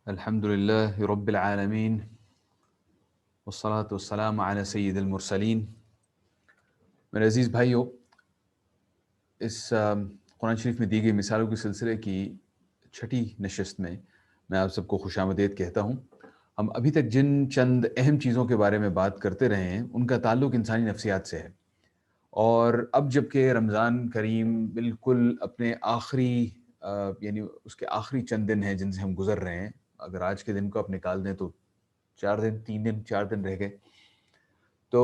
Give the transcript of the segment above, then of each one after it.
الحمد لله رب العالمين والصلاة والسلام على سید المرسلین۔ میرے عزیز بھائیو، اس قرآن شریف میں دی گئی مثالوں کے سلسلے کی چھٹی نشست میں آپ سب کو خوش آمدید کہتا ہوں۔ ہم ابھی تک جن چند اہم چیزوں کے بارے میں بات کرتے رہے ہیں ان کا تعلق انسانی نفسیات سے ہے، اور اب جب کہ رمضان کریم بالکل اپنے آخری یعنی اس کے آخری چند دن ہیں جن سے ہم گزر رہے ہیں، اگر آج کے دن کو آپ نکال دیں تو 4 دن 3 دن 4 دن رہ گئے، تو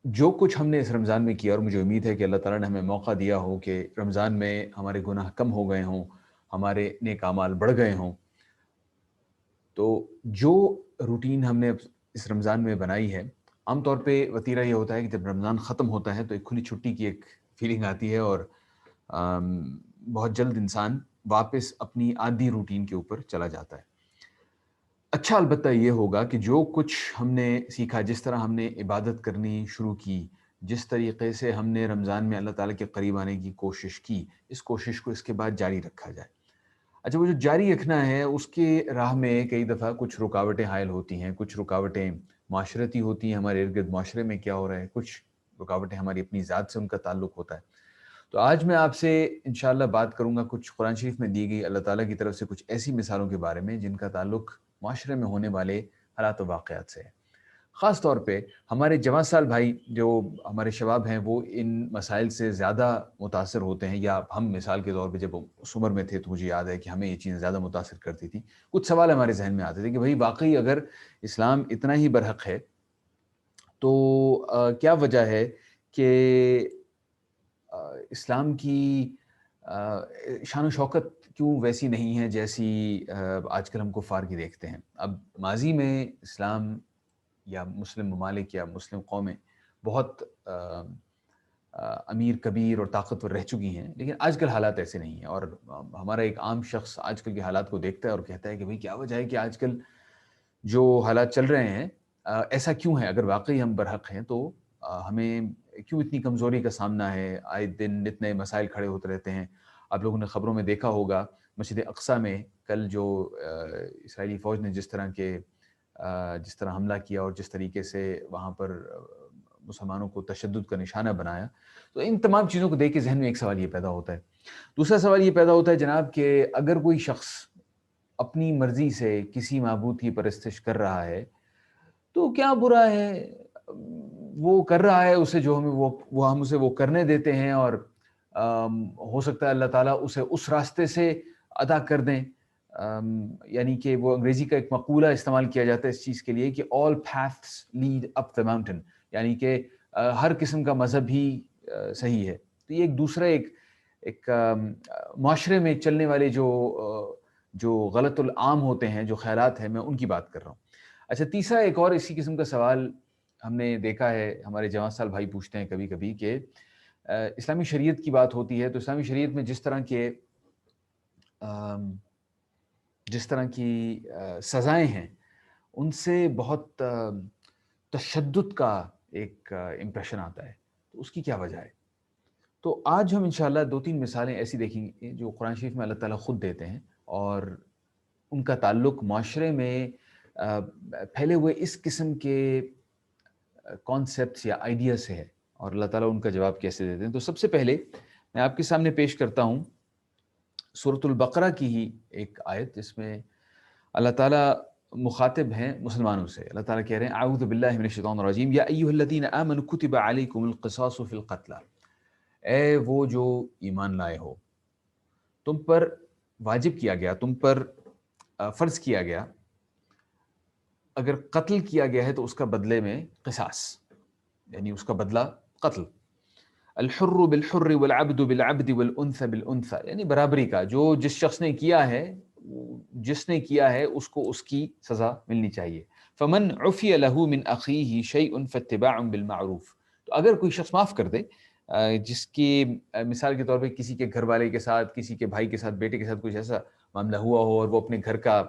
جو کچھ ہم نے اس رمضان میں کیا، اور مجھے امید ہے کہ اللہ تعالیٰ نے ہمیں موقع دیا ہو کہ رمضان میں ہمارے گناہ کم ہو گئے ہوں، ہمارے نیک اعمال بڑھ گئے ہوں، تو جو روٹین ہم نے اس رمضان میں بنائی ہے، عام طور پہ وتیرہ یہ ہوتا ہے کہ جب رمضان ختم ہوتا ہے تو ایک کھلی چھٹی کی ایک فیلنگ آتی ہے، اور بہت جلد انسان واپس اپنی عادی روٹین کے اوپر چلا جاتا ہے۔ اچھا البتہ یہ ہوگا کہ جو کچھ ہم نے سیکھا، جس طرح ہم نے عبادت کرنی شروع کی، جس طریقے سے ہم نے رمضان میں اللہ تعالیٰ کے قریب آنے کی کوشش کی، اس کوشش کو اس کے بعد جاری رکھا جائے۔ اچھا، وہ جو جاری رکھنا ہے اس کے راہ میں کئی دفعہ کچھ رکاوٹیں حائل ہوتی ہیں، کچھ رکاوٹیں معاشرتی ہوتی ہیں، ہمارے ارد گرد معاشرے میں کیا ہو رہا ہے، کچھ رکاوٹیں ہماری اپنی ذات سے ان کا تعلق ہوتا ہے۔ تو آج میں آپ سے انشاءاللہ بات کروں گا کچھ قرآن شریف میں دی گئی اللہ تعالیٰ کی طرف سے کچھ ایسی مثالوں کے بارے میں جن کا تعلق معاشرے میں ہونے والے حالات و واقعات سے ہے۔ خاص طور پہ ہمارے جوان سال بھائی جو ہمارے شباب ہیں وہ ان مسائل سے زیادہ متاثر ہوتے ہیں، یا ہم مثال کے طور پہ جب اس عمر میں تھے تو مجھے یاد ہے کہ ہمیں یہ چیزیں زیادہ متاثر کرتی تھیں۔ کچھ سوال ہمارے ذہن میں آتے تھے کہ بھئی واقعی اگر اسلام اتنا ہی برحق ہے تو کیا وجہ ہے کہ اسلام کی شان و شوکت کیوں ویسی نہیں ہے جیسی آج کل ہم کفار کی دیکھتے ہیں۔ اب ماضی میں اسلام یا مسلم ممالک یا مسلم قومیں بہت امیر کبیر اور طاقتور رہ چکی ہیں، لیکن آج کل حالات ایسے نہیں ہیں، اور ہمارا ایک عام شخص آج کل کے حالات کو دیکھتا ہے اور کہتا ہے کہ بھئی کیا وجہ ہے کہ آج کل جو حالات چل رہے ہیں ایسا کیوں ہے؟ اگر واقعی ہم برحق ہیں تو ہمیں کیوں اتنی کمزوری کا سامنا ہے؟ آئے دن اتنے مسائل کھڑے ہوتے رہتے ہیں۔ آپ لوگوں نے خبروں میں دیکھا ہوگا مسجد اقصیٰ میں کل جو اسرائیلی فوج نے جس طرح حملہ کیا اور جس طریقے سے وہاں پر مسلمانوں کو تشدد کا نشانہ بنایا، تو ان تمام چیزوں کو دیکھ کے ذہن میں ایک سوال یہ پیدا ہوتا ہے۔ دوسرا سوال یہ پیدا ہوتا ہے جناب کہ اگر کوئی شخص اپنی مرضی سے کسی معبود کی پرستش کر رہا ہے تو کیا برا ہے؟ وہ کر رہا ہے، اسے جو ہم اسے وہ کرنے دیتے ہیں، اور ہو سکتا ہے اللہ تعالیٰ اسے اس راستے سے ادا کر دیں۔ یعنی کہ وہ انگریزی کا ایک مقولہ استعمال کیا جاتا ہے اس چیز کے لیے کہ all paths lead up the mountain، یعنی کہ ہر قسم کا مذہب ہی صحیح ہے۔ تو یہ ایک دوسرا ایک معاشرے میں چلنے والے جو غلط العام ہوتے ہیں، جو خیالات ہیں، میں ان کی بات کر رہا ہوں۔ اچھا، تیسرا ایک اور اسی قسم کا سوال ہم نے دیکھا ہے، ہمارے جوان سال بھائی پوچھتے ہیں کبھی کبھی کہ اسلامی شریعت کی بات ہوتی ہے تو اسلامی شریعت میں جس طرح کی سزائیں ہیں ان سے بہت تشدد کا ایک امپریشن آتا ہے، تو اس کی کیا وجہ ہے؟ تو آج ہم انشاءاللہ 2-3 مثالیں ایسی دیکھیں گے جو قرآن شریف میں اللہ تعالیٰ خود دیتے ہیں، اور ان کا تعلق معاشرے میں پھیلے ہوئے اس قسم کے کانسیپٹس یا آئیڈیا سے ہے، اور اللہ تعالیٰ ان کا جواب کیسے دیتے ہیں۔ تو سب سے پہلے میں آپ کے سامنے پیش کرتا ہوں سورۃ البقرہ کی ہی ایک آیت جس میں اللہ تعالیٰ مخاطب ہیں مسلمانوں سے۔ اللہ تعالیٰ کہہ رہے ہیں اعوذ باللہ من الشیطان الرجیم یا ایھا الذین آمنوا کتب علیکم القصاص فی القتلی، اے وہ جو ایمان لائے ہو، تم پر واجب کیا گیا، تم پر فرض کیا گیا، اگر قتل کیا گیا ہے تو اس کا بدلے میں قصاص، یعنی اس کا بدلہ قتل۔ الحر بالحر والعبد بالعبد والانثى بالانثى، یعنی برابری کا، جو جس شخص نے کیا ہے اس کو اس کی سزا ملنی چاہیے۔ فمن عفی له من اخیہ شیء فاتباع بالمعروف، تو اگر کوئی شخص معاف کر دے، جس کی مثال کے طور پہ کسی کے گھر والے کے ساتھ، کسی کے بھائی کے ساتھ، بیٹے کے ساتھ کچھ ایسا معاملہ ہوا ہو اور وہ اپنے گھر کا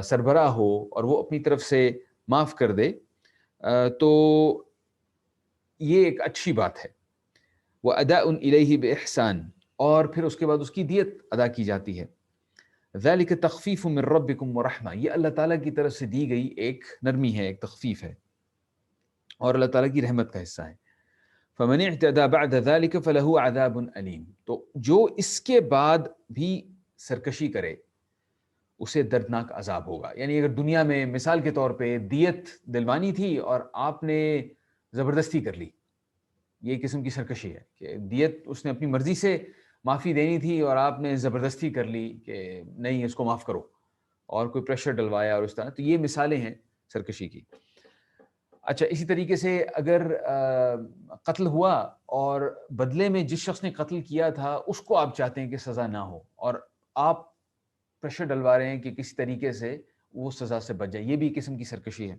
سربراہ ہو اور وہ اپنی طرف سے معاف کر دے، تو یہ ایک اچھی بات ہے۔ وَأَدَاءٌ إِلَيْهِ بِإِحْسَان، اور پھر اس کے بعد اس کی دیت ادا کی جاتی ہے۔ ذَلِكَ تَخْفِيفٌ مِّن رَّبِّكُمْ وَرَحْمَةٌ، یہ اللہ تعالیٰ کی طرف سے دی گئی ایک نرمی ہے، ایک تخفیف ہے اور اللہ تعالیٰ کی رحمت کا حصہ ہے۔ فَمَنِ اعْتَدَىٰ بَعْدَ ذَلِكَ فَلَهُ عَذَابٌ أَلِيمٌ، تو جو اس کے بعد بھی سرکشی کرے اسے دردناک عذاب ہوگا۔ یعنی اگر دنیا میں مثال کے طور پہ دیت دلوانی تھی اور آپ نے زبردستی کر لی، یہ قسم کی سرکشی ہے کہ دیت اس نے اپنی مرضی سے معافی دینی تھی اور آپ نے زبردستی کر لی کہ نہیں اس کو معاف کرو، اور کوئی پریشر ڈلوایا اور اس طرح، تو یہ مثالیں ہیں سرکشی کی۔ اچھا، اسی طریقے سے اگر قتل ہوا اور بدلے میں جس شخص نے قتل کیا تھا اس کو آپ چاہتے ہیں کہ سزا نہ ہو، اور آپ پریشر ڈلوا رہے ہیں کہ کسی طریقے سے وہ سزا سے بچ جائے، یہ بھی قسم کی سرکشی ہے۔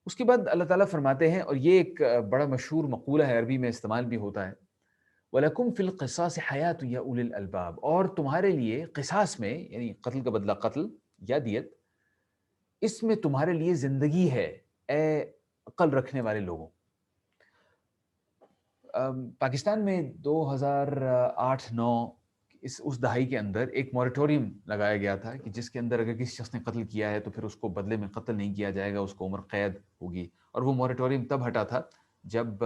اس کے بعد اللہ تعالیٰ فرماتے ہیں، اور یہ ایک بڑا مشہور مقولہ ہے، عربی میں استعمال بھی ہوتا ہے، وَلَكُمْ فِي الْقِصَاصِ حَيَاةٌ يَا أُولِي الْأَلْبَابِ، اور تمہارے لیے قصاص میں، یعنی قتل کا بدلہ قتل یا دیت، اس میں تمہارے لیے زندگی ہے اے عقل رکھنے والے لوگوں۔ پاکستان میں 2008-9 اس دہائی کے اندر ایک موریٹوریم لگایا گیا تھا کہ جس کے اندر اگر کسی شخص نے قتل کیا ہے تو پھر اس کو بدلے میں قتل نہیں کیا جائے گا، اس کو عمر قید ہوگی۔ اور وہ موریٹوریم تب ہٹا تھا جب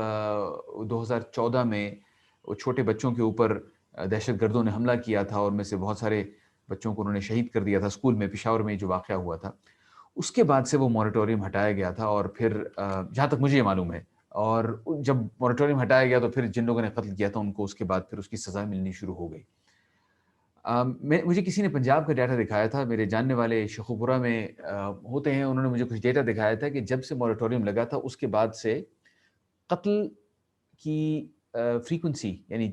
2014 میں وہ چھوٹے بچوں کے اوپر دہشت گردوں نے حملہ کیا تھا اور میں سے بہت سارے بچوں کو انہوں نے شہید کر دیا تھا اسکول میں، پشاور میں جو واقعہ ہوا تھا۔ اس کے بعد سے وہ موریٹوریم ہٹایا گیا تھا، اور پھر جہاں تک مجھے یہ معلوم ہے، اور جب موریٹوریم ہٹایا گیا تو پھر جن لوگوں نے قتل کیا تھا ان کو اس کے بعد پھر اس کی سزا ملنی شروع ہو گئی۔ مجھے کسی نے پنجاب کا ڈیٹا دکھایا تھا، میرے جاننے والے شیخوپورہ میں ہوتے ہیں، انہوں نے مجھے کچھ ڈیٹا دکھایا تھا کہ جب سے موریٹوریم لگا تھا اس کے بعد سے قتل کی فریکوینسی، یعنی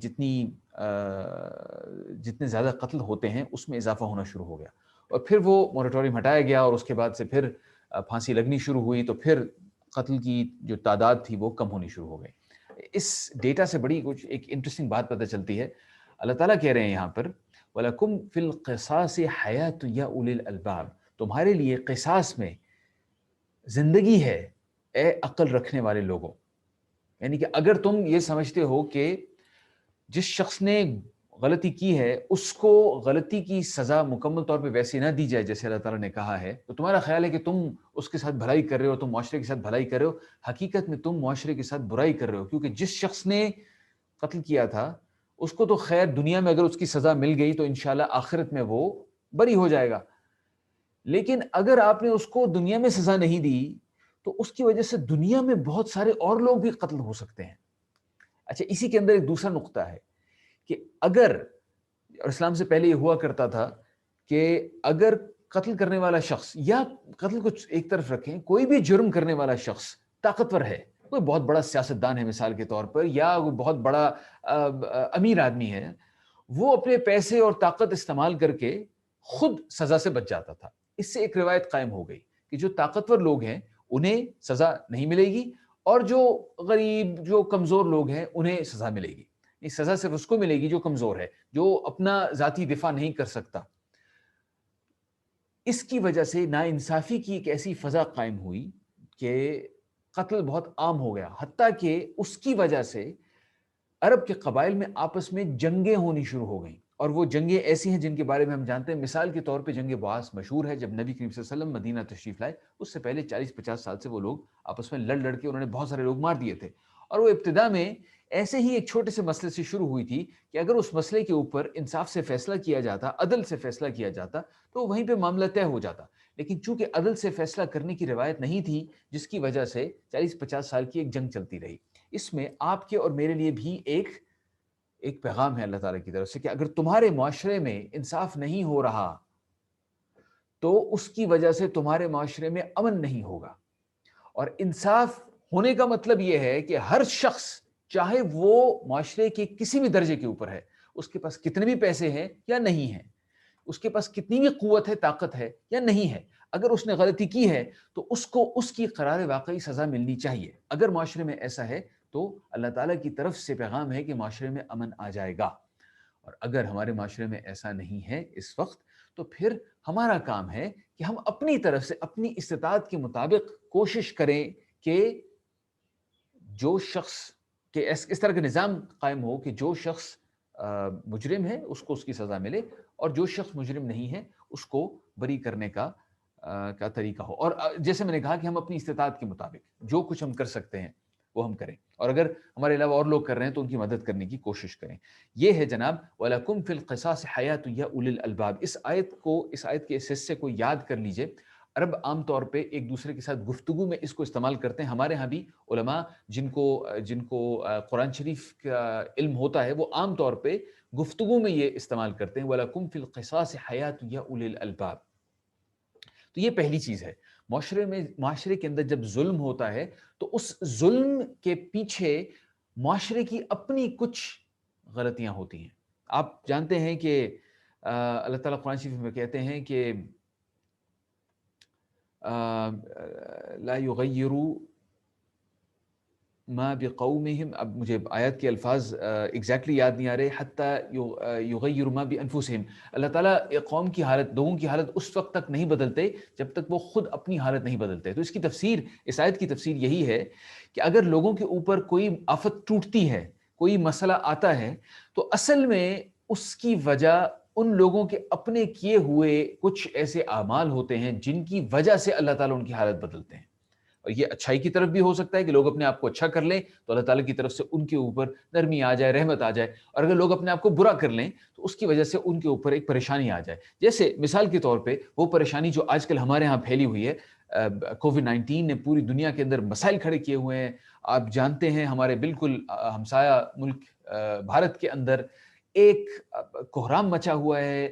جتنے زیادہ قتل ہوتے ہیں اس میں اضافہ ہونا شروع ہو گیا، اور پھر وہ موریٹوریم ہٹایا گیا اور اس کے بعد سے پھر پھانسی لگنی شروع ہوئی، تو پھر قتل کی جو تعداد تھی وہ کم ہونی شروع ہو گئی۔ اس ڈیٹا سے بڑی کچھ ایک انٹرسٹنگ بات پتہ چلتی ہے۔ اللہ تعالیٰ کہہ رہے ہیں یہاں پر وَلَكُمْ فِي الْقِصَاصِ حَيَاةٌ يَا أُولِي الْأَلْبَابِ، تمہارے لیے قصاص میں زندگی ہے اے عقل رکھنے والے لوگوں۔ یعنی کہ اگر تم یہ سمجھتے ہو کہ جس شخص نے غلطی کی ہے اس کو غلطی کی سزا مکمل طور پہ ویسی نہ دی جائے جیسے اللہ تعالیٰ نے کہا ہے، تو تمہارا خیال ہے کہ تم اس کے ساتھ بھلائی کر رہے ہو، تم معاشرے کے ساتھ بھلائی کر رہے ہو، حقیقت میں تم معاشرے کے ساتھ برائی کر رہے ہو، کیونکہ جس شخص نے قتل کیا تھا اس کو تو خیر دنیا میں اگر اس کی سزا مل گئی تو انشاءاللہ آخرت میں وہ بری ہو جائے گا، لیکن اگر آپ نے اس کو دنیا میں سزا نہیں دی تو اس کی وجہ سے دنیا میں بہت سارے اور لوگ بھی قتل ہو سکتے ہیں۔ اچھا، اسی کے اندر ایک دوسرا نقطہ ہے کہ اگر، اور اسلام سے پہلے یہ ہوا کرتا تھا کہ اگر قتل کرنے والا شخص، یا قتل کو ایک طرف رکھیں، کوئی بھی جرم کرنے والا شخص طاقتور ہے، کوئی بہت بڑا سیاستدان ہے مثال کے طور پر، یا کوئی بہت بڑا امیر آدمی ہے، وہ اپنے پیسے اور طاقت استعمال کر کے خود سزا سے بچ جاتا تھا۔ اس سے ایک روایت قائم ہو گئی کہ جو طاقتور لوگ ہیں انہیں سزا نہیں ملے گی، اور جو غریب، جو کمزور لوگ ہیں انہیں سزا ملے گی۔ یہ سزا صرف اس کو ملے گی جو کمزور ہے، جو اپنا ذاتی دفاع نہیں کر سکتا۔ اس کی وجہ سے ناانصافی کی ایک ایسی فضا قائم ہوئی کہ قتل بہت عام ہو گیا، حتیٰ کہ اس کی وجہ سے عرب کے قبائل میں آپس میں جنگیں ہونی شروع ہو گئیں، اور وہ جنگیں ایسی ہیں جن کے بارے میں ہم جانتے ہیں۔ مثال کے طور پہ جنگ بعاث مشہور ہے، جب نبی کریم صلی اللہ علیہ وسلم مدینہ تشریف لائے اس سے پہلے 40-50 سال سے وہ لوگ آپس میں لڑ کے انہوں نے بہت سارے لوگ مار دیے تھے، اور وہ ابتدا میں ایسے ہی ایک چھوٹے سے مسئلے سے شروع ہوئی تھی کہ اگر اس مسئلے کے اوپر انصاف سے فیصلہ کیا جاتا، عدل سے فیصلہ کیا جاتا تو وہیں پہ معاملہ طے ہو جاتا، لیکن چونکہ عدل سے فیصلہ کرنے کی روایت نہیں تھی، جس کی وجہ سے 40-50 سال کی ایک جنگ چلتی رہی۔ اس میں آپ کے اور میرے لیے بھی ایک پیغام ہے اللہ تعالیٰ کی طرف سے کہ اگر تمہارے معاشرے میں انصاف نہیں ہو رہا تو اس کی وجہ سے تمہارے معاشرے میں امن نہیں ہوگا، اور انصاف ہونے کا مطلب یہ ہے کہ ہر شخص، چاہے وہ معاشرے کے کسی بھی درجے کے اوپر ہے، اس کے پاس کتنے بھی پیسے ہیں یا نہیں ہیں، اس کے پاس کتنی بھی قوت ہے، طاقت ہے یا نہیں ہے، اگر اس نے غلطی کی ہے تو اس کو اس کی قرار واقعی سزا ملنی چاہیے۔ اگر معاشرے میں ایسا ہے تو اللہ تعالیٰ کی طرف سے پیغام ہے کہ معاشرے میں امن آ جائے گا، اور اگر ہمارے معاشرے میں ایسا نہیں ہے اس وقت تو پھر ہمارا کام ہے کہ ہم اپنی طرف سے اپنی استطاعت کے مطابق کوشش کریں کہ جو شخص کہ اس طرح کا نظام قائم ہو کہ جو شخص مجرم ہے اس کو اس کی سزا ملے، اور جو شخص مجرم نہیں ہے اس کو بری کرنے کا طریقہ ہو. اور جیسے میں نے کہا کہ ہم اپنی استطاعت کے مطابق جو کچھ ہم کر سکتے ہیں وہ ہم کریں، اور اگر ہمارے علاوہ اور لوگ کر رہے ہیں تو ان کی مدد کرنے کی کوشش کریں. یہ ہے جناب وَلَكُمْ فِي الْقِصَاصِ حَيَاةٌ يَا أُولِي الْأَلْبَابِ. اس آیت کے اس حصے کو یاد کر لیجئے. عرب عام طور پہ ایک دوسرے کے ساتھ گفتگو میں اس کو استعمال کرتے ہیں. ہمارے ہاں بھی علماء جن کو قرآن شریف کا علم ہوتا ہے وہ عام طور پہ گفتگو میں یہ استعمال کرتے ہیں وَلَكُمْ فِي الْقِصَاصِ حَيَاةٌ يَا أُولِي الْأَلْبَابِ. تو یہ پہلی چیز ہے. معاشرے کے اندر جب ظلم ہوتا ہے تو اس ظلم کے پیچھے معاشرے کی اپنی کچھ غلطیاں ہوتی ہیں. آپ جانتے ہیں کہ اللہ تعالیٰ قرآن شریف میں کہتے ہیں کہ لا یغیروا ما بقومہم، اب مجھے آیت کے الفاظ ایگزیکٹلی یاد نہیں آ رہے، حتی یغیروا ما بانفسہم. اللہ تعالیٰ قوم کی حالت، لوگوں کی حالت اس وقت تک نہیں بدلتے جب تک وہ خود اپنی حالت نہیں بدلتے. تو اس کی تفسیر، اس آیت کی تفسیر یہی ہے کہ اگر لوگوں کے اوپر کوئی آفت ٹوٹتی ہے، کوئی مسئلہ آتا ہے، تو اصل میں اس کی وجہ ان لوگوں کے اپنے کیے ہوئے کچھ ایسے اعمال ہوتے ہیں جن کی وجہ سے اللہ تعالیٰ ان کی حالت بدلتے ہیں. اور یہ اچھائی کی طرف بھی ہو سکتا ہے کہ لوگ اپنے آپ کو اچھا کر لیں تو اللہ تعالیٰ کی طرف سے ان کے اوپر نرمی آ جائے، رحمت آ جائے. اور اگر لوگ اپنے آپ کو برا کر لیں تو اس کی وجہ سے ان کے اوپر ایک پریشانی آ جائے. جیسے مثال کے طور پہ وہ پریشانی جو آج کل ہمارے ہاں پھیلی ہوئی ہے، کووڈ-19 نے پوری دنیا کے اندر مسائل کھڑے کیے ہوئے ہیں. آپ جانتے ہیں ہمارے بالکل ہمسایہ ملک بھارت کے اندر ایک کوہرام مچا ہوا ہے.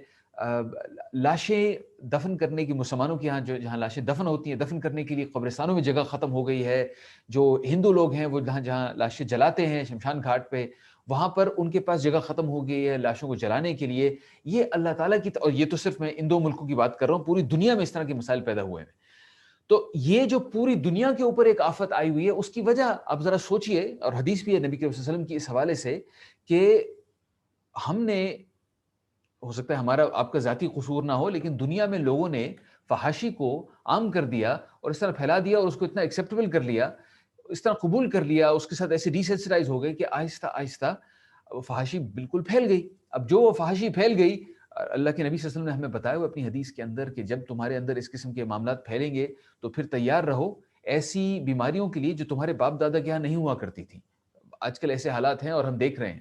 لاشیں دفن کرنے کی، مسلمانوں کے یہاں جہاں لاشیں دفن ہوتی ہیں، دفن کرنے کے لیے قبرستانوں میں جگہ ختم ہو گئی ہے. جو ہندو لوگ ہیں وہ جہاں لاشیں جلاتے ہیں شمشان گھاٹ پہ، وہاں پر ان کے پاس جگہ ختم ہو گئی ہے لاشوں کو جلانے کے لیے. یہ اللہ تعالیٰ کی، اور یہ تو صرف میں ان 2 ملکوں کی بات کر رہا ہوں، پوری دنیا میں اس طرح کے مسائل پیدا ہوئے ہیں. تو یہ جو پوری دنیا کے اوپر ایک آفت آئی ہوئی ہے، اس کی وجہ آپ ذرا سوچئے، اور حدیث بھی ہے نبی کریم صلی اللہ علیہ وسلم کی اس حوالے سے کہ ہم نے، ہو سکتا ہے ہمارا آپ کا ذاتی قصور نہ ہو، لیکن دنیا میں لوگوں نے فحاشی کو عام کر دیا اور اس طرح پھیلا دیا اور اس کو اتنا ایکسیپٹیبل کر لیا، اس طرح قبول کر لیا، اس کے ساتھ ایسے ڈیسینسٹائز ہو گئے کہ آہستہ آہستہ فحاشی بالکل پھیل گئی. اب جو وہ فحاشی پھیل گئی، اللہ کے نبی صلی اللہ علیہ وسلم نے ہمیں بتایا ہوئے اپنی حدیث کے اندر کہ جب تمہارے اندر اس قسم کے معاملات پھیلیں گے تو پھر تیار رہو ایسی بیماریوں کے لیے جو تمہارے باپ دادا کے یہاں نہیں ہوا کرتی تھیں. آج کل ایسے حالات ہیں اور ہم دیکھ رہے ہیں.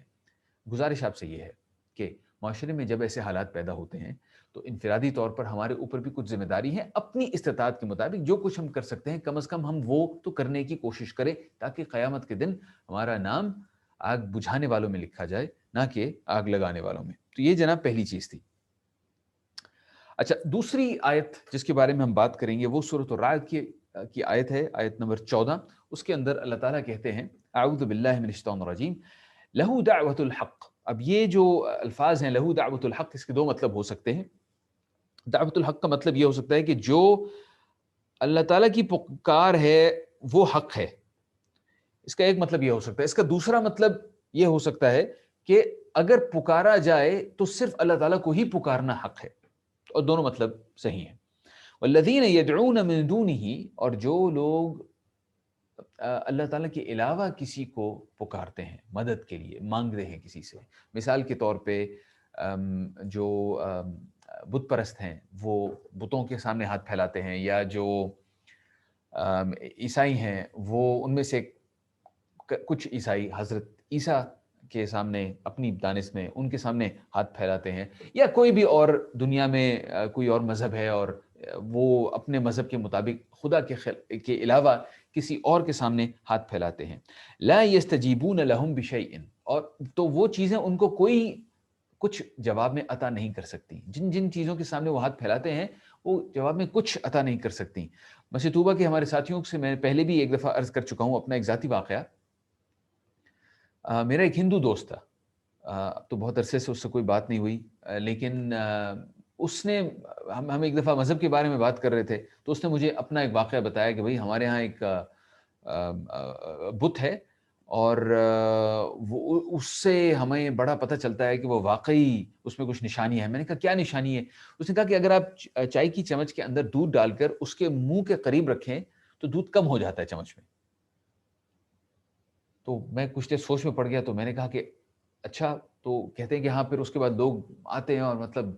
گزارش آپ سے یہ ہے کہ معاشرے میں جب ایسے حالات پیدا ہوتے ہیں تو انفرادی طور پر ہمارے اوپر بھی کچھ ذمہ داری ہے. اپنی استطاعت کے مطابق جو کچھ ہم کر سکتے ہیں کم از کم ہم وہ تو کرنے کی کوشش کریں، تاکہ قیامت کے دن ہمارا نام آگ بجھانے والوں میں لکھا جائے، نہ کہ آگ لگانے والوں میں. تو یہ جناب پہلی چیز تھی. اچھا، دوسری آیت جس کے بارے میں ہم بات کریں گے وہ سورۃ الرعد کی آیت ہے، آیت نمبر 14. اس کے اندر اللہ تعالیٰ کہتے ہیں اعوذ باللہ من الشیطان الرجیم لہو دعوت الحق. اب یہ جو الفاظ ہیں لہو دعوت الحق، اس کے 2 مطلب ہو سکتے ہیں. دعوت الحق کا مطلب یہ ہو سکتا ہے کہ جو اللہ تعالیٰ کی پکار ہے وہ حق ہے، اس کا ایک مطلب یہ ہو سکتا ہے. اس کا دوسرا مطلب یہ ہو سکتا ہے کہ اگر پکارا جائے تو صرف اللہ تعالیٰ کو ہی پکارنا حق ہے. اور دونوں مطلب صحیح ہیں. والذین یدعون من دونہ، اور جو لوگ اللہ تعالیٰ کے علاوہ کسی کو پکارتے ہیں مدد کے لیے، مانگتے ہیں کسی سے. مثال کے طور پہ جو بت پرست ہیں وہ بتوں کے سامنے ہاتھ پھیلاتے ہیں، یا جو عیسائی ہیں وہ ان میں سے کچھ عیسائی حضرت عیسیٰ کے سامنے اپنی دانش میں ان کے سامنے ہاتھ پھیلاتے ہیں، یا کوئی بھی اور دنیا میں کوئی اور مذہب ہے اور وہ اپنے مذہب کے مطابق خدا کے علاوہ کسی اور کے سامنے ہاتھ پھیلاتے ہیں. لا یستجیبون لہم بشیء، اور تو وہ چیزیں ان کو کوئی کچھ جواب میں عطا نہیں کر سکتی. جن چیزوں کے سامنے وہ ہاتھ پھیلاتے ہیں وہ جواب میں کچھ عطا نہیں کر سکتی. مسجد طوبہ کے ہمارے ساتھیوں سے میں پہلے بھی ایک دفعہ عرض کر چکا ہوں اپنا ایک ذاتی واقعہ. میرا ایک ہندو دوست تھا، اب تو بہت عرصے سے اس سے کوئی بات نہیں ہوئی، لیکن اس نے، ہم ایک دفعہ مذہب کے بارے میں بات کر رہے تھے تو اس نے مجھے اپنا ایک واقعہ بتایا کہ بھائی ہمارے ہاں ایک بت ہے، اور اس سے ہمیں بڑا پتہ چلتا ہے کہ وہ واقعی اس میں کچھ نشانی ہے. میں نے کہا کیا نشانی ہے؟ اس نے کہا کہ اگر آپ چائے کی چمچ کے اندر دودھ ڈال کر اس کے منہ کے قریب رکھیں تو دودھ کم ہو جاتا ہے چمچ میں. تو میں کچھ دیر سوچ میں پڑ گیا، تو میں نے کہا کہ اچھا تو کہتے ہیں کہ ہاں پھر اس کے بعد لوگ آتے ہیں اور مطلب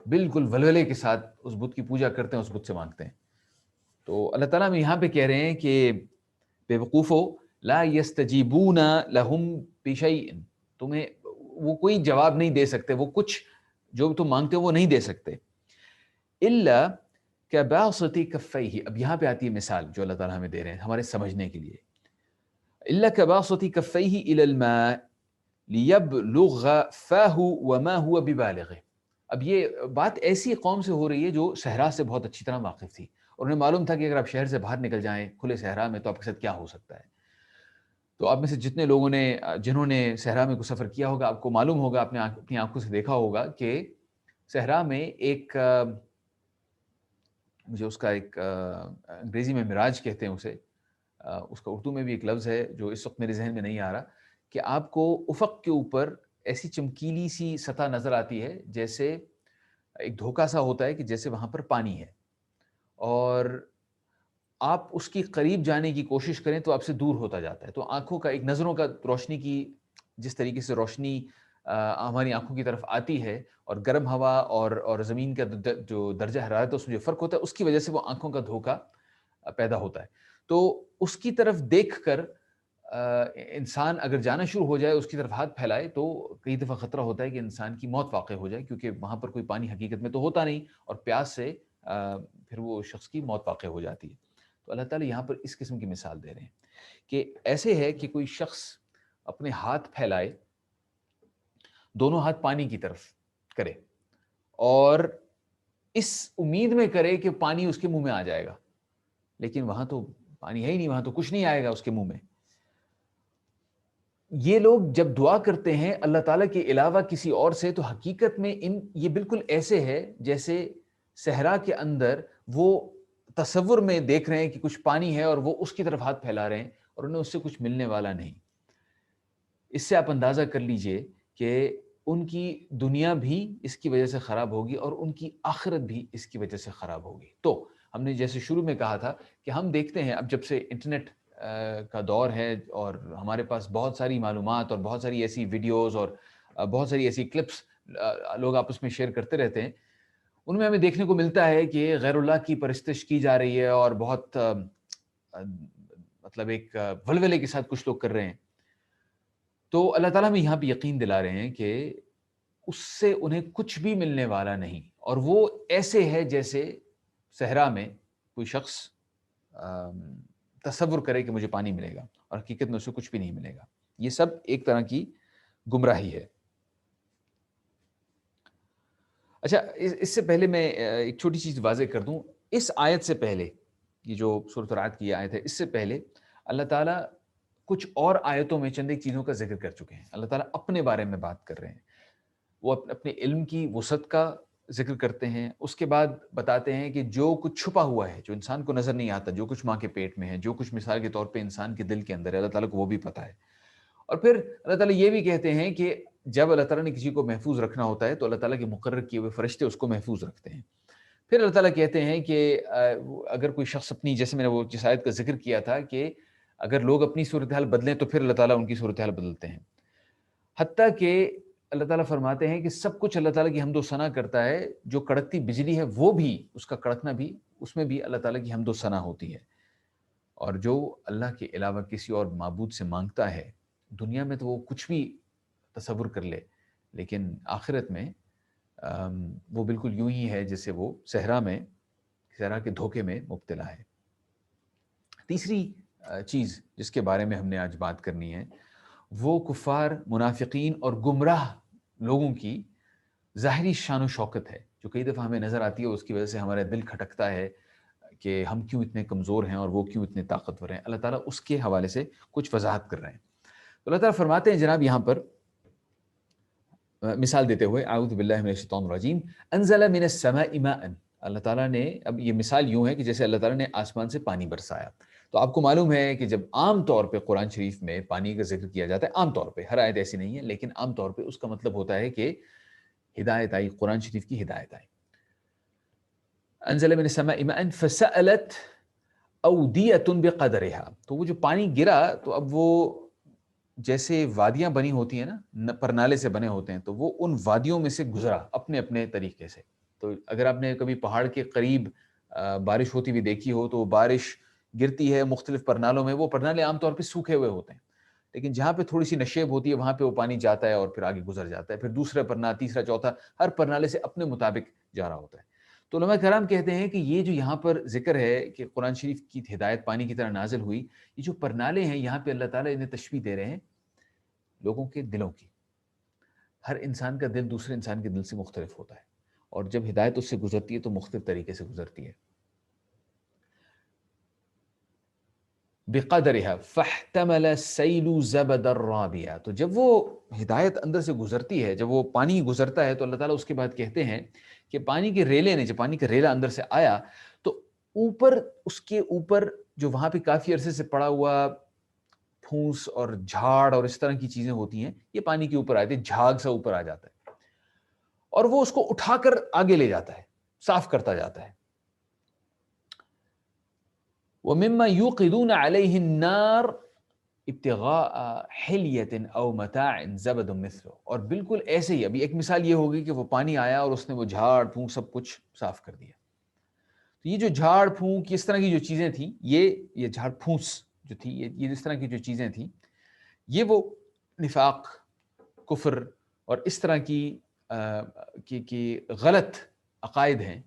بالکل ولولے کے ساتھ اس بت کی پوجا کرتے ہیں، اس بت سے مانگتے ہیں. تو اللہ تعالیٰ ہمیں یہاں پہ کہہ رہے ہیں کہ بے وقوفو لا یستجیبون لہم بشیء، تمہیں وہ کوئی جواب نہیں دے سکتے، وہ کچھ جو تم مانگتے ہو وہ نہیں دے سکتے. الا کباسط کفیہ، اب یہاں پہ آتی ہے مثال جو اللہ تعالیٰ ہمیں دے رہے ہیں ہمارے سمجھنے کے لیے. الا کباسط کفیہ الی الماء لیبلغ فاہ وما هو ببالغه. اب یہ بات ایسی قوم سے ہو رہی ہے جو صحرا سے بہت اچھی طرح واقف تھی، اور انہیں معلوم تھا کہ اگر آپ شہر سے باہر نکل جائیں کھلے صحرا میں تو آپ کے ساتھ کیا ہو سکتا ہے. تو آپ میں سے جتنے لوگوں نے جنہوں نے صحرا میں کوئی سفر کیا ہوگا آپ کو معلوم ہوگا، آپ نے اپنی آنکھوں سے دیکھا ہوگا کہ صحرا میں ایک مجھے اس کا ایک انگریزی میں مراج کہتے ہیں اسے، اس کا اردو میں بھی ایک لفظ ہے جو اس وقت میرے ذہن میں نہیں آ رہا، کہ آپ کو افق کے اوپر ایسی چمکیلی سی سطح نظر آتی ہے جیسے ایک دھوکا سا ہوتا ہے کہ جیسے وہاں پر پانی ہے، اور آپ اس کی قریب جانے کی کوشش کریں تو آپ سے دور ہوتا جاتا ہے. تو آنکھوں کا ایک نظروں کا روشنی کی جس طریقے سے روشنی ہماری آنکھوں کی طرف آتی ہے، اور گرم ہوا اور زمین کا جو درجہ حرارت ہے اس میں جو فرق ہوتا ہے اس کی وجہ سے وہ آنکھوں کا دھوکا پیدا ہوتا ہے. تو اس کی طرف دیکھ کر انسان اگر جانا شروع ہو جائے، اس کی طرف ہاتھ پھیلائے، تو کئی دفعہ خطرہ ہوتا ہے کہ انسان کی موت واقع ہو جائے، کیونکہ وہاں پر کوئی پانی حقیقت میں تو ہوتا نہیں، اور پیاس سے پھر وہ شخص کی موت واقع ہو جاتی ہے. تو اللہ تعالیٰ یہاں پر اس قسم کی مثال دے رہے ہیں کہ ایسے ہے کہ کوئی شخص اپنے ہاتھ پھیلائے، دونوں ہاتھ پانی کی طرف کرے، اور اس امید میں کرے کہ پانی اس کے منہ میں آ جائے گا، لیکن وہاں تو پانی ہے ہی نہیں، وہاں تو کچھ نہیں آئے گا اس کے منہ میں. یہ لوگ جب دعا کرتے ہیں اللہ تعالیٰ کے علاوہ کسی اور سے، تو حقیقت میں یہ بالکل ایسے ہے جیسے صحرا کے اندر وہ تصور میں دیکھ رہے ہیں کہ کچھ پانی ہے اور وہ اس کی طرف ہاتھ پھیلا رہے ہیں اور انہیں اس سے کچھ ملنے والا نہیں. اس سے آپ اندازہ کر لیجئے کہ ان کی دنیا بھی اس کی وجہ سے خراب ہوگی اور ان کی آخرت بھی اس کی وجہ سے خراب ہوگی. تو ہم نے جیسے شروع میں کہا تھا کہ ہم دیکھتے ہیں اب جب سے انٹرنیٹ کا دور ہے اور ہمارے پاس بہت ساری معلومات اور بہت ساری ایسی ویڈیوز اور بہت ساری ایسی کلپس لوگ آپس میں شیئر کرتے رہتے ہیں، ان میں ہمیں دیکھنے کو ملتا ہے کہ غیر اللہ کی پرستش کی جا رہی ہے اور بہت مطلب ایک ولولے کے ساتھ کچھ لوگ کر رہے ہیں. تو اللہ تعالیٰ ہمیں یہاں پہ یقین دلا رہے ہیں کہ اس سے انہیں کچھ بھی ملنے والا نہیں، اور وہ ایسے ہے جیسے صحرا میں کوئی شخص تصور کرے کہ مجھے پانی ملے گا اور حقیقت میں اسے کچھ بھی نہیں ملے گا. یہ سب ایک طرح کی گمراہی ہے. اچھا، اس سے پہلے میں ایک چھوٹی چیز واضح کر دوں. اس آیت سے پہلے، یہ جو سورۃ الرعد کی آیت ہے، اس سے پہلے اللہ تعالیٰ کچھ اور آیتوں میں چند ایک چیزوں کا ذکر کر چکے ہیں. اللہ تعالیٰ اپنے بارے میں بات کر رہے ہیں، وہ اپنے علم کی وسعت کا ذکر کرتے ہیں. اس کے بعد بتاتے ہیں کہ جو کچھ چھپا ہوا ہے، جو انسان کو نظر نہیں آتا، جو کچھ ماں کے پیٹ میں ہے، جو کچھ مثال کے طور پہ انسان کے دل کے اندر ہے، اللہ تعالیٰ کو وہ بھی پتہ ہے. اور پھر اللہ تعالیٰ یہ بھی کہتے ہیں کہ جب اللہ تعالیٰ نے کسی کو محفوظ رکھنا ہوتا ہے تو اللہ تعالیٰ کے مقرر کیے ہوئے فرشتے اس کو محفوظ رکھتے ہیں. پھر اللہ تعالیٰ کہتے ہیں کہ اگر کوئی شخص اپنی، جیسے میں نے وہ جس آیت کا ذکر کیا تھا کہ اگر لوگ اپنی صورتحال بدلیں تو پھر اللہ تعالیٰ ان کی صورتحال بدلتے ہیں. حتیٰ کہ اللہ تعالیٰ فرماتے ہیں کہ سب کچھ اللہ تعالیٰ کی حمد و ثنا کرتا ہے. جو کڑکتی بجلی ہے وہ بھی، اس کا کڑکنا بھی، اس میں بھی اللہ تعالیٰ کی حمد و ثنا ہوتی ہے. اور جو اللہ کے علاوہ کسی اور معبود سے مانگتا ہے، دنیا میں تو وہ کچھ بھی تصور کر لے، لیکن آخرت میں وہ بالکل یوں ہی ہے جیسے وہ صحرا کے دھوکے میں مبتلا ہے. تیسری چیز جس کے بارے میں ہم نے آج بات کرنی ہے، وہ کفار، منافقین اور گمراہ لوگوں کی ظاہری شان و شوکت ہے، جو کئی دفعہ ہمیں نظر آتی ہے. اس کی وجہ سے ہمارا دل کھٹکتا ہے کہ ہم کیوں اتنے کمزور ہیں اور وہ کیوں اتنے طاقتور ہیں. اللہ تعالیٰ اس کے حوالے سے کچھ وضاحت کر رہے ہیں. تو اللہ تعالیٰ فرماتے ہیں جناب یہاں پر مثال دیتے ہوئے، اعوذ باللہ من الشیطان الرجیم، انزل من السماء ماء. اللہ تعالیٰ نے، اب یہ مثال یوں ہے کہ جیسے اللہ تعالیٰ نے آسمان سے پانی برسایا. تو آپ کو معلوم ہے کہ جب عام طور پہ قرآن شریف میں پانی کا ذکر کیا جاتا ہے، عام طور پہ، ہر آیت ایسی نہیں ہے، لیکن عام طور پہ اس کا مطلب ہوتا ہے کہ ہدایت آئی، قرآن شریف کی ہدایت آئی. انزل من السماء ماء فسألت اودیۃ بقدرها. تو وہ جو پانی گرا تو اب وہ جیسے وادیاں بنی ہوتی ہیں نا، پرنالے سے بنے ہوتے ہیں، تو وہ ان وادیوں میں سے گزرا اپنے اپنے طریقے سے. تو اگر آپ نے کبھی پہاڑ کے قریب بارش ہوتی ہوئی دیکھی ہو تو بارش گرتی ہے مختلف پرنالوں میں، وہ پرنالے عام طور پہ سوکھے ہوئے ہوتے ہیں، لیکن جہاں پہ تھوڑی سی نشیب ہوتی ہے وہاں پہ وہ پانی جاتا ہے اور پھر آگے گزر جاتا ہے، پھر دوسرا پرنالہ، تیسرا، چوتھا، ہر پرنالے سے اپنے مطابق جا رہا ہوتا ہے. تو علماء کرام کہتے ہیں کہ یہ جو یہاں پر ذکر ہے کہ قرآن شریف کی ہدایت پانی کی طرح نازل ہوئی، یہ جو پرنالے ہیں یہاں پہ اللہ تعالیٰ انہیں تشبیہ دے رہے ہیں لوگوں کے دلوں کی. ہر انسان کا دل دوسرے انسان کے دل سے مختلف ہوتا ہے، اور جب ہدایت اس سے گزرتی ہے تو مختلف طریقے سے گزرتی ہے. بقدرها فاحتمل السیل زبدا رابیا. تو جب وہ ہدایت اندر سے گزرتی ہے، جب وہ پانی گزرتا ہے، تو اللہ تعالیٰ اس کے بعد کہتے ہیں کہ پانی کے ریلے نے، جب پانی کا ریلا اندر سے آیا تو اوپر، اس کے اوپر جو وہاں پہ کافی عرصے سے پڑا ہوا پھونس اور جھاڑ اور اس طرح کی چیزیں ہوتی ہیں، یہ پانی کے اوپر آتے ہیں، جھاگ سا اوپر آ جاتا ہے اور وہ اس کو اٹھا کر آگے لے جاتا ہے، صاف کرتا جاتا ہے. وَمِمَّا يُوقِدُونَ عَلَيْهِ النَّارِ ابتغاء حلیۃ او متاع زبد مثلہ. اور بالکل ایسے ہی ابھی ایک مثال یہ ہوگی کہ وہ پانی آیا اور اس نے وہ جھاڑ پھونک سب کچھ صاف کر دیا. تو یہ جو جھاڑ پھونک اس طرح کی جو چیزیں تھیں، یہ جھاڑ پھونس جو تھی، یہ اس طرح کی جو چیزیں تھیں، یہ وہ نفاق، کفر اور اس طرح کی غلط عقائد ہیں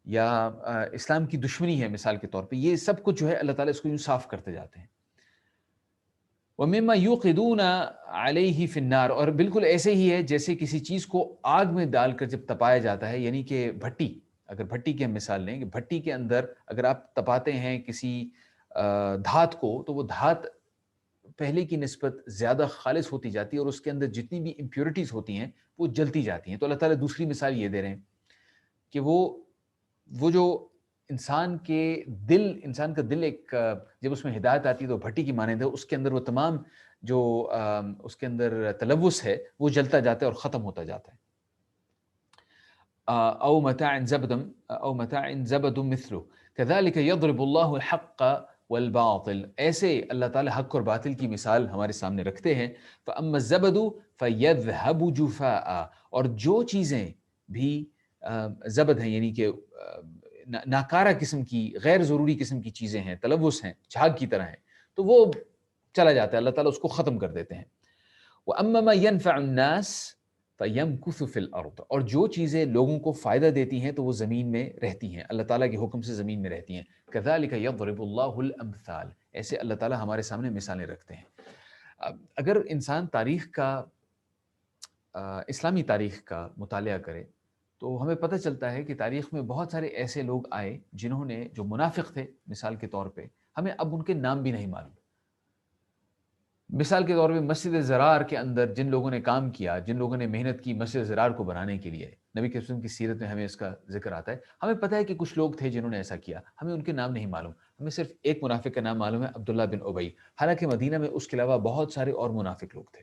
یا اسلام کی دشمنی ہے مثال کے طور پہ، یہ سب کچھ جو ہے اللہ تعالیٰ اس کو یوں صاف کرتے جاتے ہیں. وَمِمَّا يُوقِدُونَ عَلَيْهِ فِي النَّارِ. اور بالکل ایسے ہی ہے جیسے کسی چیز کو آگ میں ڈال کر جب تپایا جاتا ہے، یعنی کہ بھٹی، اگر بھٹی کی ہم مثال لیں کہ بھٹی کے اندر اگر آپ تپاتے ہیں کسی دھات کو، تو وہ دھات پہلے کی نسبت زیادہ خالص ہوتی جاتی ہے اور اس کے اندر جتنی بھی امپیورٹیز ہوتی ہیں وہ جلتی جاتی ہیں. تو اللہ تعالیٰ دوسری مثال یہ دے رہے ہیں کہ وہ جو انسان کا دل ایک جب اس میں ہدایت آتی ہے تو بھٹی کی مانند ہے، اس کے اندر وہ تمام جو اس کے اندر تلوث ہے وہ جلتا جاتا ہے اور ختم ہوتا جاتا ہے. او متاع زبد مثلہ كذلك يضرب الله الحق والباطل. ایسے اللہ تعالی حق اور باطل کی مثال ہمارے سامنے رکھتے ہیں. فاما الزبد فيذهب جفاء. اور جو چیزیں بھی زبد ہیں، یعنی کہ ناکارہ قسم کی، غیر ضروری قسم کی چیزیں ہیں، تلوث ہیں، جھاگ کی طرح ہیں، تو وہ چلا جاتا ہے، اللہ تعالیٰ اس کو ختم کر دیتے ہیں. وَأَمَّا مَا يَنْفَعُ النَّاسِ فَيَمْكُثُ فِي الْأَرْضِ. اور جو چیزیں لوگوں کو فائدہ دیتی ہیں تو وہ زمین میں رہتی ہیں، اللہ تعالیٰ کے حکم سے زمین میں رہتی ہیں. كَذَلِكَ يَضْرِبُ اللَّهُ الْأَمْثَالَ. ایسے اللہ تعالیٰ ہمارے سامنے مثالیں رکھتے ہیں. اگر انسان تاریخ کا، اسلامی تاریخ کا مطالعہ کرے تو ہمیں پتہ چلتا ہے کہ تاریخ میں بہت سارے ایسے لوگ آئے جنہوں نے، جو منافق تھے مثال کے طور پہ، ہمیں اب ان کے نام بھی نہیں معلوم. مثال کے طور پہ مسجد زرار کے اندر جن لوگوں نے کام کیا، جن لوگوں نے محنت کی مسجد زرار کو بنانے کے لیے، نبی کے وسلم کی سیرت میں ہمیں اس کا ذکر آتا ہے. ہمیں پتہ ہے کہ کچھ لوگ تھے جنہوں نے ایسا کیا، ہمیں ان کے نام نہیں معلوم. ہمیں صرف ایک منافق کا نام معلوم ہے، عبداللہ بن ابی. حالانکہ مدینہ میں اس کے علاوہ بہت سارے اور منافق لوگ تھے.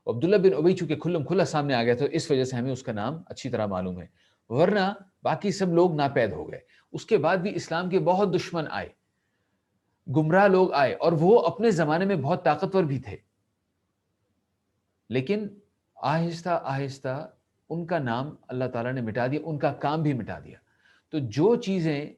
عبداللہ بن ابی چونکہ کھلم کھلا سامنے آ گیا تھا، اس وجہ سے ہمیں اس کا نام اچھی طرح معلوم ہے، ورنہ باقی سب لوگ ناپید ہو گئے. اس کے بعد بھی اسلام کے بہت دشمن آئے، گمراہ لوگ آئے، اور وہ اپنے زمانے میں بہت طاقتور بھی تھے، لیکن آہستہ آہستہ ان کا نام اللہ تعالیٰ نے مٹا دیا، ان کا کام بھی مٹا دیا. تو جو چیزیں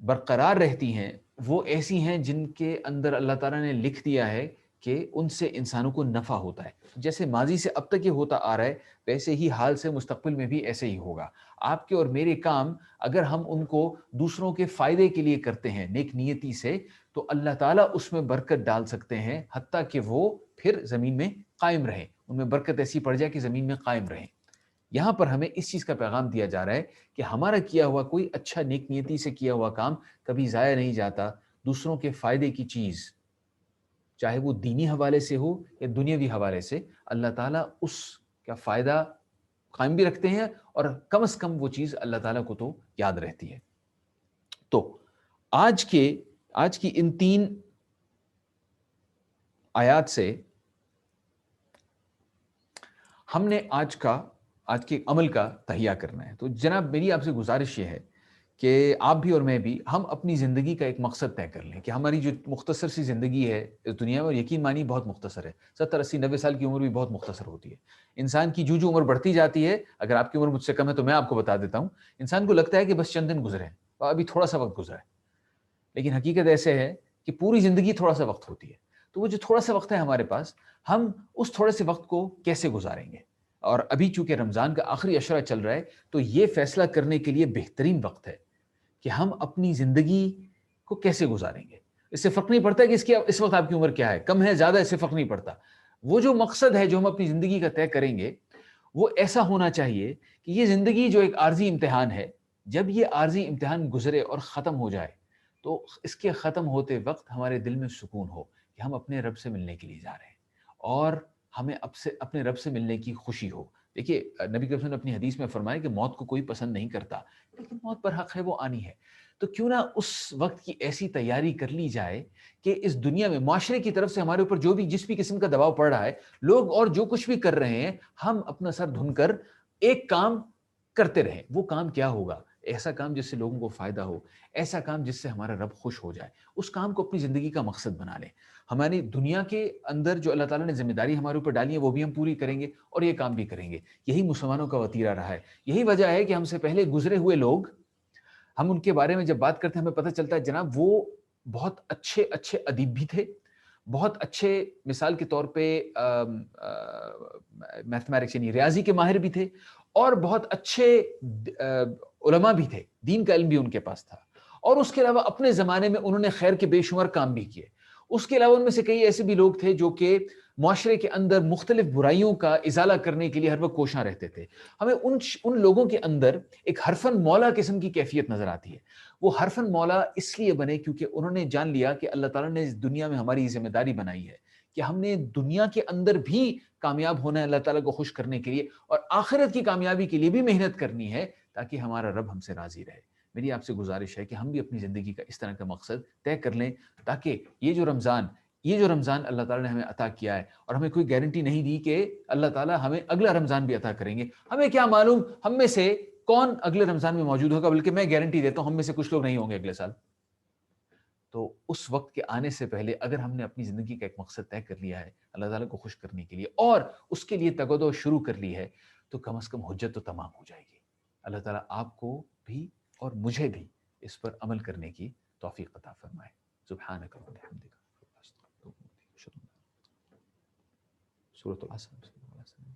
برقرار رہتی ہیں وہ ایسی ہیں جن کے اندر اللہ تعالیٰ نے لکھ دیا ہے کہ ان سے انسانوں کو نفع ہوتا ہے. جیسے ماضی سے اب تک یہ ہوتا آ رہا ہے، ویسے ہی حال سے مستقبل میں بھی ایسے ہی ہوگا. آپ کے اور میرے کام اگر ہم ان کو دوسروں کے فائدے کے لیے کرتے ہیں نیک نیتی سے، تو اللہ تعالیٰ اس میں برکت ڈال سکتے ہیں، حتیٰ کہ وہ پھر زمین میں قائم رہیں، ان میں برکت ایسی پڑ جائے کہ زمین میں قائم رہیں. یہاں پر ہمیں اس چیز کا پیغام دیا جا رہا ہے کہ ہمارا کیا ہوا کوئی اچھا نیک نیتی سے کیا ہوا کام کبھی ضائع نہیں جاتا. دوسروں کے فائدے کی چیز، چاہے وہ دینی حوالے سے ہو یا دنیاوی حوالے سے، اللہ تعالیٰ اس کا فائدہ قائم بھی رکھتے ہیں، اور کم از کم وہ چیز اللہ تعالیٰ کو تو یاد رہتی ہے. تو آج کی ان 3 آیات سے ہم نے آج کے عمل کا تہیہ کرنا ہے. تو جناب میری آپ سے گزارش یہ ہے کہ آپ بھی اور میں بھی ہم اپنی زندگی کا ایک مقصد طے کر لیں کہ ہماری جو مختصر سی زندگی ہے اس دنیا میں، اور یقین مانی بہت مختصر ہے، 70 80 90 سال کی عمر بھی بہت مختصر ہوتی ہے. انسان کی جو عمر بڑھتی جاتی ہے، اگر آپ کی عمر مجھ سے کم ہے تو میں آپ کو بتا دیتا ہوں، انسان کو لگتا ہے کہ بس چند دن گزرے ہیں اور ابھی تھوڑا سا وقت گزرا ہے، لیکن حقیقت ایسے ہے کہ پوری زندگی تھوڑا سا وقت ہوتی ہے. تو وہ جو تھوڑا سا وقت ہے ہمارے پاس، ہم اس تھوڑے سے وقت کو کیسے گزاریں گے؟ اور ابھی چونکہ رمضان کا آخری عشرہ چل رہا ہے تو یہ فیصلہ کرنے کے لیے بہترین وقت ہے کہ ہم اپنی زندگی کو کیسے گزاریں گے. اس سے فرق نہیں پڑتا کہ اس وقت آپ کی عمر کیا ہے، کم ہے زیادہ، اس سے فرق نہیں پڑتا. وہ جو مقصد ہے جو ہم اپنی زندگی کا طے کریں گے وہ ایسا ہونا چاہیے کہ یہ زندگی جو ایک عارضی امتحان ہے، جب یہ عارضی امتحان گزرے اور ختم ہو جائے تو اس کے ختم ہوتے وقت ہمارے دل میں سکون ہو کہ ہم اپنے رب سے ملنے کے لیے جا رہے ہیں اور ہمیں اپنے رب سے ملنے کی خوشی ہو. دیکھیے نبی کریم نے اپنی حدیث میں فرمایا کہ موت کو کوئی پسند نہیں کرتا، لیکن موت پر حق ہے، وہ آنی ہے. تو کیوں نہ اس وقت کی ایسی تیاری کر لی جائے کہ اس دنیا میں معاشرے کی طرف سے ہمارے اوپر جو بھی جس بھی قسم کا دباؤ پڑ رہا ہے، لوگ اور جو کچھ بھی کر رہے ہیں، ہم اپنا سر دھن کر ایک کام کرتے رہیں. وہ کام کیا ہوگا؟ ایسا کام جس سے لوگوں کو فائدہ ہو، ایسا کام جس سے ہمارا رب خوش ہو جائے. اس کام کو اپنی زندگی کا مقصد بنا لیں. ہماری دنیا کے اندر جو اللہ تعالیٰ نے ذمہ داری ہمارے اوپر ڈالی ہے وہ بھی ہم پوری کریں گے اور یہ کام بھی کریں گے. یہی مسلمانوں کا وتیرہ رہا ہے. یہی وجہ ہے کہ ہم سے پہلے گزرے ہوئے لوگ، ہم ان کے بارے میں جب بات کرتے ہیں ہمیں پتہ چلتا ہے جناب وہ بہت اچھے ادیب بھی تھے، بہت اچھے، مثال کے طور پہ میتھمیٹکس یعنی ریاضی کے ماہر بھی تھے، اور بہت اچھے علماء بھی تھے، دین کا علم بھی ان کے پاس تھا. اور اس کے علاوہ اپنے زمانے میں انہوں نے خیر کے بے شمار کام بھی کیے. اس کے علاوہ ان میں سے کئی ایسے بھی لوگ تھے جو کہ معاشرے کے اندر مختلف برائیوں کا ازالہ کرنے کے لیے ہر وقت کوشاں رہتے تھے. ہمیں ان لوگوں کے اندر ایک حرفن مولا قسم کی کیفیت نظر آتی ہے. وہ حرفن مولا اس لیے بنے کیونکہ انہوں نے جان لیا کہ اللہ تعالیٰ نے اس دنیا میں ہماری ذمہ داری بنائی ہے کہ ہم نے دنیا کے اندر بھی کامیاب ہونا ہے اللہ تعالیٰ کو خوش کرنے کے لیے، اور آخرت کی کامیابی کے لیے بھی محنت کرنی ہے تاکہ ہمارا رب ہم سے راضی رہے. میری آپ سے گزارش ہے کہ ہم بھی اپنی زندگی کا اس طرح کا مقصد طے کر لیں تاکہ یہ جو رمضان اللہ تعالیٰ نے ہمیں عطا کیا ہے، اور ہمیں کوئی گارنٹی نہیں دی کہ اللہ تعالیٰ ہمیں اگلا رمضان بھی عطا کریں گے. ہمیں کیا معلوم ہم میں سے کون اگلے رمضان میں موجود ہوگا، بلکہ میں گارنٹی دیتا ہوں ہم میں سے کچھ لوگ نہیں ہوں گے اگلے سال. تو اس وقت کے آنے سے پہلے اگر ہم نے اپنی زندگی کا ایک مقصد طے کر لیا ہے اللہ تعالیٰ کو خوش کرنے کے لیے، اور اس کے لیے تگ و دو شروع کر لی ہے، تو کم از کم حجت تو تمام ہو جائے گی. اللہ تعالیٰ آپ کو بھی اور مجھے بھی اس پر عمل کرنے کی توفیق عطا فرمائے. سبحانک و بحمدک. سورۃ العصر.